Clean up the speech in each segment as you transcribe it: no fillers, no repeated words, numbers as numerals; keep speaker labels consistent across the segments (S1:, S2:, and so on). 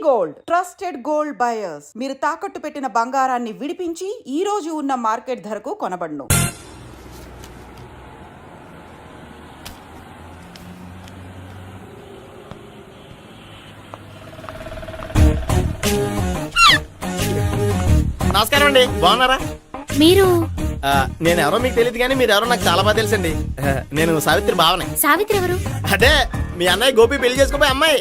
S1: Gold trusted gold buyers. మీరు తాకట్టు పెట్టిన బంగారాన్ని విడిపించి ఈ రోజు ఉన్న మార్కెట్ ధరకు కొనబడును.
S2: నమస్కారం అండి, బాగున్నారా?
S3: మీరు
S2: నేను ఎవరో మీకు తెలియదు కానీ మీరు ఎవరో నాకు చాలా బాగా తెలుసండి. నేను సావిత్రి భావన.
S3: సావిత్రి ఎవరు?
S2: అదే మీ అన్నయ్య గోపి పెళ్లి చేసుకోపోయి అమ్మాయి.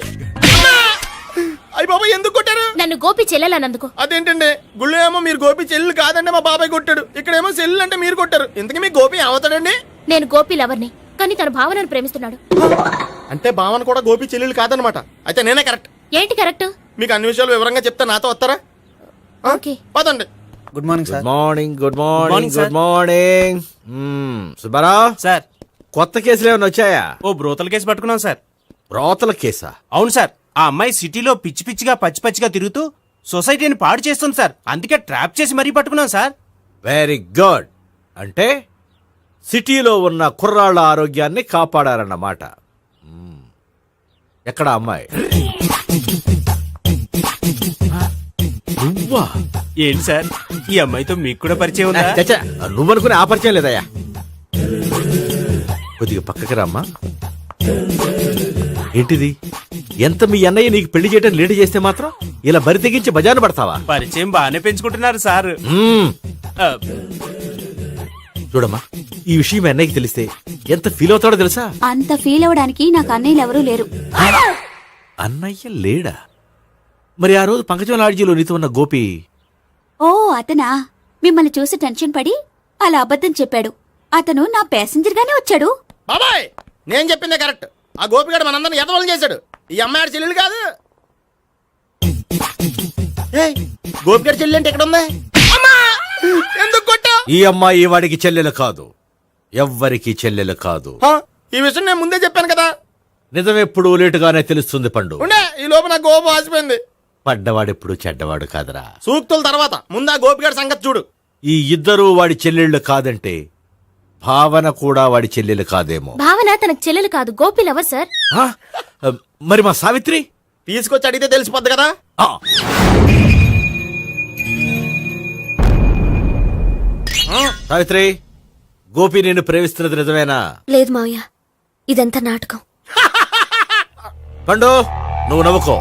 S2: అయ్యి బాబాయ్, ఎందుకు కొట్టారు?
S3: నన్ను గోపి చెల్లెలన్నందుకు.
S2: అదేంటండి, గుళ్ళు ఏమో మీరు గోపి చెల్లు కాదండి మా బాబాయ్ కొట్టాడు, ఇక్కడేమో చెల్లు అంటే మీరు కొట్టారు. ఇంతకీ మీ గోపి ఏమవుతాడండి?
S3: నేను గోపి లవర్ని, కానీ తన భావనను ప్రేమిస్తున్నాడు.
S2: అంటే భావన కూడా గోపి చెల్లెలు కాదనమాట. అయితే నేనే కరెక్ట్.
S3: ఏంటి కరెక్ట్?
S2: మీకు అన్ని విషయాలు వివరంగా చెప్తా, నాతో వస్తారా?
S3: ఓకే,
S2: పదండి.
S4: Good morning sir.
S5: Good morning. Subbarao
S4: sir,
S5: కొత్త కేసులు ఏమైనా వచ్చాయా?
S4: ఓ బ్రోతల కేసు పట్టుకున్నాం సార్.
S5: బ్రోతల కేసా?
S4: అవును సార్, ఆ అమ్మాయి సిటీలో పిచ్చి పిచ్చిగా పచ్చి పచ్చిగా తిరుగుతూ సొసైటీని పాడు చేస్తుంది సార్. అందుకే ట్రాప్ చేసి మరీ పట్టుకున్నాం సార్.
S5: Very good. అంటే సిటీలో ఉన్న కుర్రాళ్ళ ఆరోగ్యాన్ని కాపాడారన్నమాట. ఎక్కడ అమ్మాయి? నువ్వా?
S4: ఏంటి సార్, ఈ అమ్మాయితో మీకు కూడా పరిచయం ఉందా?
S5: చచ్చా, నువ్వనుకునే ఆ పరిచయం లేదయ్యా. కొద్దిగా పక్కకి రామ్మా. ఏంటిది? ఎంత మీ అన్నయ్య నీకు పెళ్లి చేయడం లేట్ చేస్తే మాత్రం ఇలా బరి తెగించి బజారు పడతావా?
S4: పరిచయం బాగానే పెంచుకుంటున్నారు సార్.
S5: చూడమ్మా, ఈ విషయం మీ అన్నయ్యకి తెలిస్తే ఎంత ఫీల్ అవుతాడో తెలుసా?
S3: అంత ఫీల్ అవడానికి నాకు అన్నయ్యలు ఎవరూ లేరు.
S5: అన్నయ్య లేడా? మరి ఆ రోజు పంకజం లాడ్జీలో నీతో ఉన్న గోపి?
S3: ఓ అతనా? మిమ్మల్ని చూసి టెన్షన్ పడి అలా అబద్ధం చెప్పాడు. అతను నా ప్యాసింజర్ గానే వచ్చాడు.
S2: బాబాయ్, నేను చెప్పిందే కరెక్ట్. ఆ గోపిగాడు మనందరిని ఎదవలు చేశాడు. ఈ అమ్మాయి చెల్లెలు కాదు. గోపిగాడి చెల్లెలు అంటే ఎక్కడ ఉంది? ఎందుకు కొట్టా?
S5: ఈ అమ్మాయి వాడికి చెల్లెలు కాదు, ఎవ్వరికి చెల్లెలు కాదు.
S2: ఈ విషయం నేను ముందే చెప్పాను కదా.
S5: నిజమెప్పుడు లేటుగానే తెలుస్తుంది పండు.
S2: ఉండే, ఈ లోపు నా గోపు ఆసిపోయింది.
S5: పడ్డవాడెప్పుడు చెడ్డవాడు కాదురా.
S2: సూక్తుల తర్వాత ముందు ఆ గోపిగాడి సంగతి చూడు.
S5: ఈ ఇద్దరూ వాడి చెల్లెళ్ళు కాదంటే భావన కూడా వాడి చెల్లెలు కాదేమో.
S3: భావన తనకు చెల్లెలు కాదు, గోపి లవర్ సార్.
S5: మరి మా సావిత్రి?
S2: తీసుకొచ్చి అడిగితే తెలిసిపోద్ది కదా.
S5: సావిత్రి, గోపి నేను ప్రేమిస్తున్నది నిజమేనా?
S3: లేదు మావయ్య, ఇదంతా నాటకం.
S5: పండు, నువ్వు నవ్వుకో.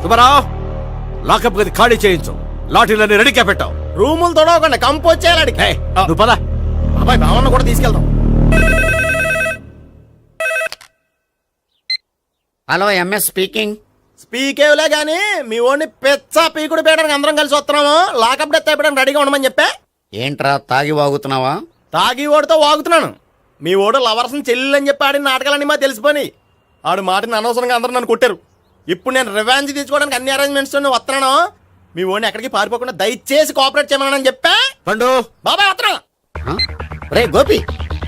S5: సుబ్బారావు, లాకప్ గది ఖాళీ చేయించు. లాఠీలన్నీ రెడీగా పెట్టావు.
S2: రూములు తొడవకుండా కంపోజ్ చేయాలి.
S5: నువ్వు పద.
S2: అబ్బాయి, భావన కూడా తీసుకెళ్దాం.
S6: Hello, MS speaking.
S2: స్పీకేవ్లే గానీ మీ ఓడిని పెచ్చ పీకుడు పేయడానికి అందరం కలిసి వస్తున్నాము. లాకప్ డెత్ అయిపోయడానికి రెడీగా ఉండమని చెప్పే.
S6: ఏంట్రా తాగి వాగుతున్నావా?
S2: తాగి ఓడితో వాగుతున్నాను. మీ ఓడు లవర్స్ని చెల్లెలు అని చెప్పి ఆడిన నాటకాలన్నీ మా తెలిసిపోయి ఆడు మాటని అనవసరంగా అందరూ నన్ను కొట్టారు. ఇప్పుడు నేను రివెంజ్ తీసుకోవడానికి అన్ని అరేంజ్మెంట్స్ వస్తున్నాను. మీ ఓడిని ఎక్కడికి పారిపోకుండా దయచేసి కోఆపరేట్ చేయమని చెప్పా.
S5: పండు,
S2: బాబాయ్ వస్తున్నా.
S6: రే గోపి,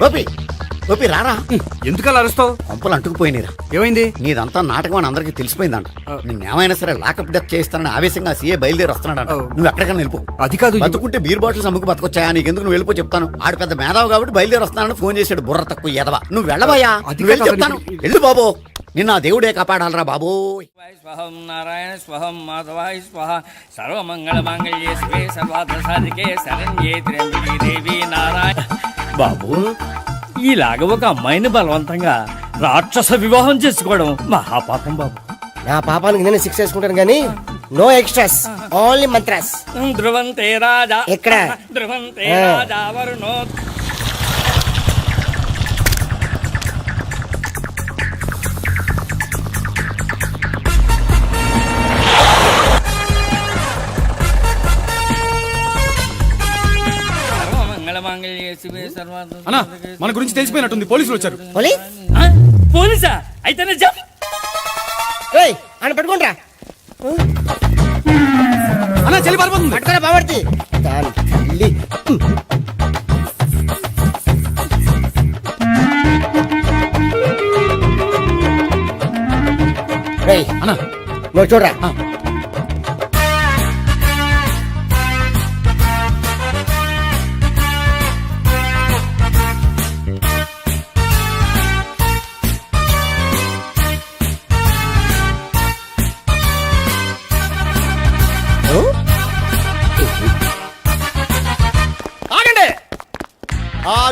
S6: గోపి, గోపి రారా.
S4: ఎందుకలా అరుస్తావు?
S6: పంపులు అంటుకుపోయినరా.
S4: ఏమైంది?
S6: నీదంతా నాటకం అని అందరికి తెలిసిపోయిందంట. నిన్నేమైనా సరే లాకప్ డెత్ చేస్తానని ఆవేశంగా సీఏ బయలుదేరి వస్తున్నాడు. నువ్వు ఎక్కడికైనా వెళ్ళిపో.
S4: అది కాదు,
S6: బతుకుంటే బీర్ బాటిల్స్ అమ్ముకు బతకొచ్చాయా? నీకెందుకు? నువ్వు వెళ్ళిపో చెప్తాను. ఆడు పెద్ద మేధావు కాబట్టి బయలుదేరి వస్తానని ఫోన్ చేశాడు. బుర్ర తక్కువ ఎదవా. నువ్వు వెళ్ళబోయా? చెప్తాను, వెళ్ళు బాబో. నిన్న దేవుడే కాపాడాలరా బాబో.
S7: స్వహం నారాయణ స్వహం మాధవాయ స్వహ సర్వమంగళ మాంగళ్యే శివే సర్వార్థ సాధికే శరణ్యే త్ర్యంబకే దేవి నారాయణ. బాబు, ఇలాగ ఒక అమ్మాయిని బలవంతంగా రాక్షస వివాహం చేసుకోవడం మహాపాపం బాబు.
S8: నా పాపానికి నేను శిక్ష చేసుకుంటాను గానీ నో ఎక్స్ట్రాస్, ఓన్లీ మంత్రాస్.
S7: ధ్రువంతే రాజా
S8: ఎక్కడ?
S7: ధ్రువంతే రాజా వరుణో.
S4: అన్నా, మన గురించి తెలిసిపోయినట్టుంది, పోలీసులు వచ్చారు.
S8: పోలీస్?
S7: పోలీసా? అయితేనే జప్.
S8: ఏయ్, ఆయన పట్టుకుంటా.
S4: అన్నా, చెల్లి పారిపోతుంది.
S8: పట్టుకురా బావర్తి. దాని తల్లి. రేయ్
S4: అన్నా,
S8: నువ్వు చూడరా.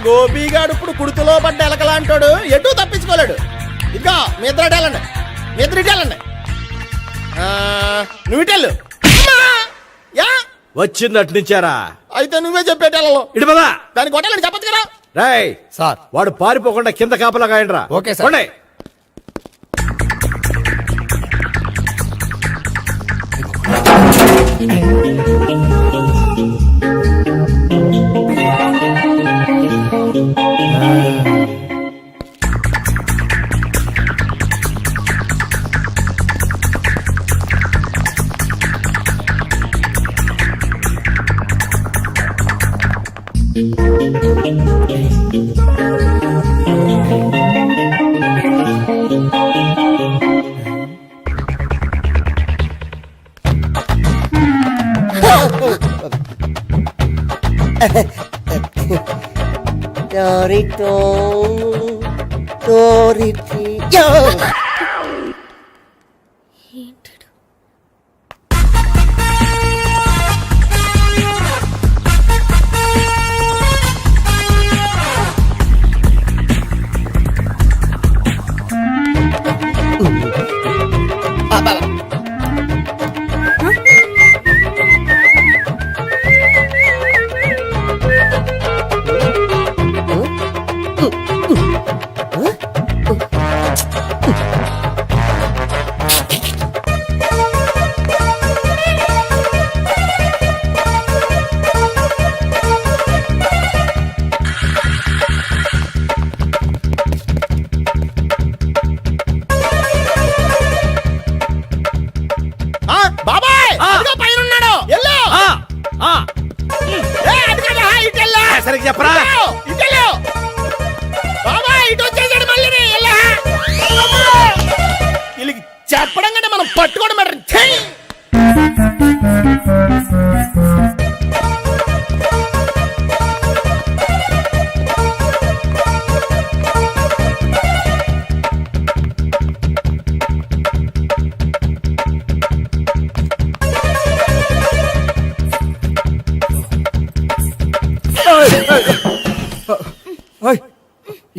S2: గోపిగాడు ఇప్పుడు కుడుతులో పడ్డ ఎలకలాంటాడు ఎటు తప్పించుకోలేడు. ఇదిగో మీ ఇద్దరు ఇటు వెళ్ళండి, మీ ఇద్దరు ఇటు వెళ్ళండి. నువ్వు ఇటు వెళ్ళు. యా
S5: వచ్చిందటు నుంచారా?
S2: అయితే నువ్వే చెప్పేటెళ్ళలో
S5: ఇటు పదా.
S2: దాన్ని కొట్టాలని చెప్పచ్చు కదా.
S5: రేయ్
S8: సార్
S5: వాడు పారిపోకుండా కింద కాపలా కాయండిరా.
S8: Okay sir.
S5: పోండి.
S2: బాబాయ్ పైన ఉన్నాడు. వెళ్ళు. ఇటు వెళ్ళు.
S5: సరిగ్గా చెప్పరా?
S2: ఇటు వెళ్ళు. బాబాయ్ ఇటు వచ్చేసాడు మళ్ళీ. వీళ్ళకి చెప్పడం కంటే మనం పట్టుకోవడం మాట.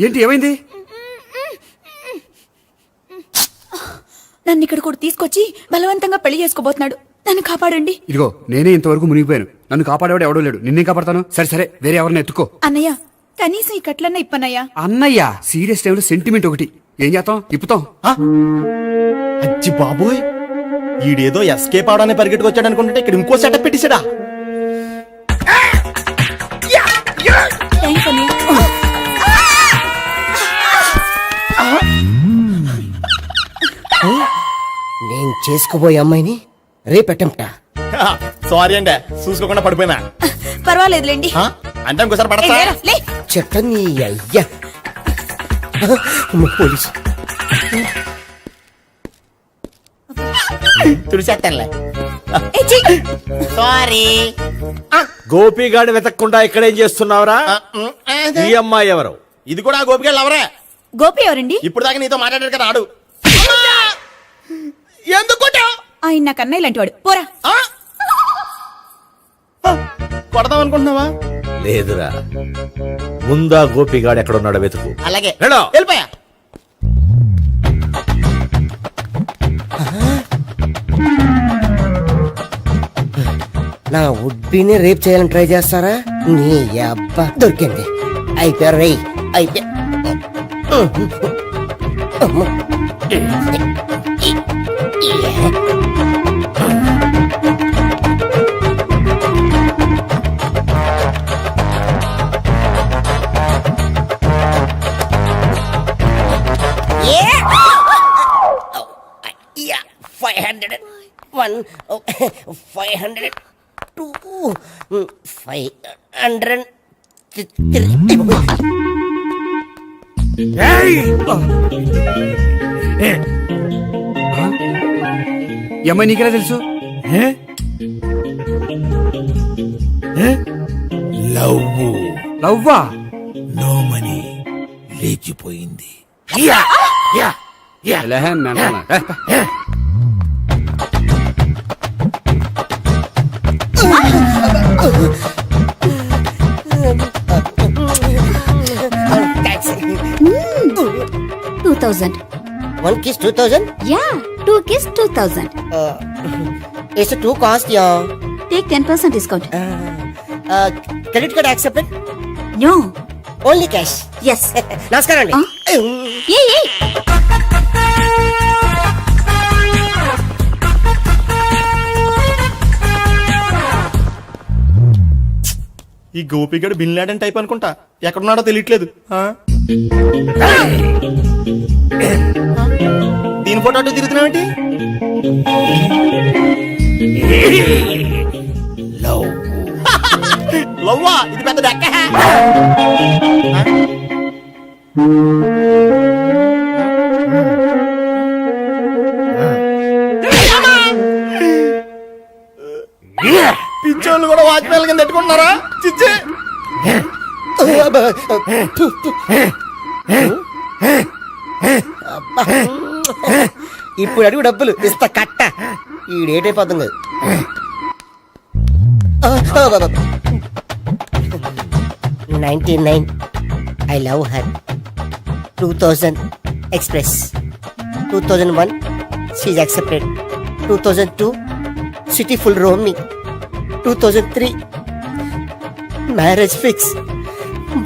S9: ఏంటి ఏమైంది?
S3: నన్ను ఇక్కడ కూడా తీసుకొచ్చి బలవంతంగా పెళ్లి చేసుకోబోతున్నాడు. నన్ను కాపాడండి.
S9: ఇదిగో నేనే ఇంతవరకు మునిగిపోయాను. నన్ను కాపాడేవాడు ఎవడో లేడు. నిన్నే కాపాడతాను. సరే సరే వేరే ఎవరిని ఎత్తుకో.
S3: అన్నయ్య కనీసం ఈ కట్లన్నా ఇప్పనయ్యా.
S9: అన్నయ్య సీరియస్ టైంలో సెంటిమెంట్ ఒకటి. ఏం చేస్తాం? ఇప్పుతాం.
S2: అచ్చి బాబోయ్, ఈడేదో ఎస్కేప్ అవడానికి పరిగెట్టుకొచ్చాడు అనుకుంటే ఇక్కడ ఇంకో సెటప్ పెట్టేశాడా?
S3: థ్యాంక్స్ అన్నయ్య.
S8: నేను చేసుకోబోయే అమ్మాయిని రేపెట్టంటా.
S2: సారీ అండి, చూసుకోకుండా పడిపోయినా.
S3: పర్వాలేదులేండి.
S2: అంటే ఇంకోసారి పడతా.
S3: లే.
S8: చెట్ట నీ అయ్యా. పోలీసు
S2: తుడిచేస్తానులే.
S3: సారీ.
S5: గోపిగాడి వెతకకుండా ఇక్కడ ఏం చేస్తున్నావురా? ఈ అమ్మాయి ఎవరు?
S2: ఇది కూడా గోపిగాళ్ళు ఎవరే?
S3: గోపి ఎవరండి?
S2: ఇప్పుడు దాకా నీతో మాట్లాడాడు కదా ఆడు. ఎందుకు కొట్టావ్?
S3: ఆయన నాకు అన్నయ్య లాంటి వాడు. పోరా.
S2: కొడదాం అనుకుంటున్నావా?
S5: లేదురా, ముందా గోపిగాడు ఎక్కడున్నాడో వెతుకు.
S2: అలాగే
S5: వెళ్ళు.
S2: వెళ్ళిపోయా.
S8: నా ఉడ్బీని రేప్ చేయాలని ట్రై చేస్తారా? నీ అబ్బా దొరికింది. అయిపోయారు రేయ్. అయిపోయా. Yeah, 500. 1, 500. 2, 500. 3.
S9: ఈ అమ్మాయి నీకెలా తెలుసు? లవ్వా?
S5: నోమని లేచిపోయింది.
S3: 2000.
S8: 1 kiss 2000.
S3: Yeah, 2 kiss 2000.
S8: It's a 2 cost, yeah.
S3: Take 10% discount.
S8: Credit card accepted.
S3: No.
S8: Only cash.
S3: Yes.
S8: నమస్కారం అండి.
S3: Hey.
S2: ఈ గోపిగడు బిన్ లాడెన్ టైప్ అనుకుంటా ఎక్కడున్నాడో తెలియట్లేదు ఆ? దీని ఫోటో అటు తిరుగుతున్నావేంటి లవ్వా ఇది పెద్ద డెక్క పిచ్చోళ్ళు కూడా వాచ్మెన్ కింద పెట్టుకుంటున్నారా చిచ్చే
S8: ఇప్పుడు అడుగు డబ్బులు ఇస్తా కట్ట ఈ డేట్ అయిపోతుంది కదా 99 I love her 2000 express 2001 she's accepted 2002 city full roaming 2003 marriage fix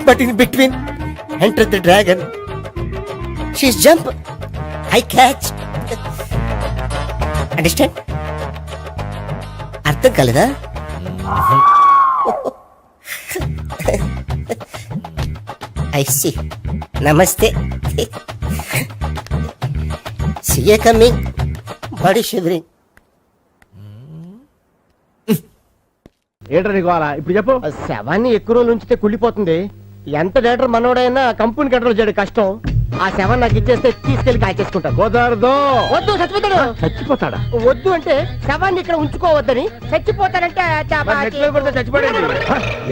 S8: but in between enter the dragon she's jump I catch understand అర్థం కాలేదా ఐ సి నమస్తే సిఏ కమింగ్ బాడీ షివరింగ్
S5: ఏంట్రా నీకు ఇప్పుడు చెప్పు
S8: శవాన్ని ఎక్కువ రోజులు ఉంచితే కుళ్ళిపోతుంది ఎంత డేటర్ మనోడైనా కంపెనీ కంట్రోల్ చేయడం కష్టం ఆ శవాన్ని నాకు ఇచ్చేస్తే తీసుకెళ్లి కాల్చేసుకుంటాను
S5: కుదరదు.
S8: వద్దు చచ్చిపోతాడు
S5: చచ్చిపోతాడా?
S8: వద్దు అంటే శవాన్ని ఇక్కడ ఉంచుకోవద్దని చచ్చిపోతానంటే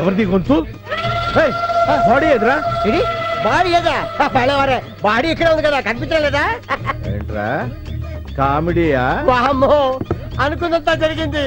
S5: ఎవరిది గొంతు? బాడీ ఎదురా
S8: బాడీ ఏదా పడేవారే బాడీ ఇక్కడే ఉంది కదా కనిపించలేదా
S5: ఏంట్రా కామెడీయా?
S8: వామ్మో అనుకున్నంత జరిగింది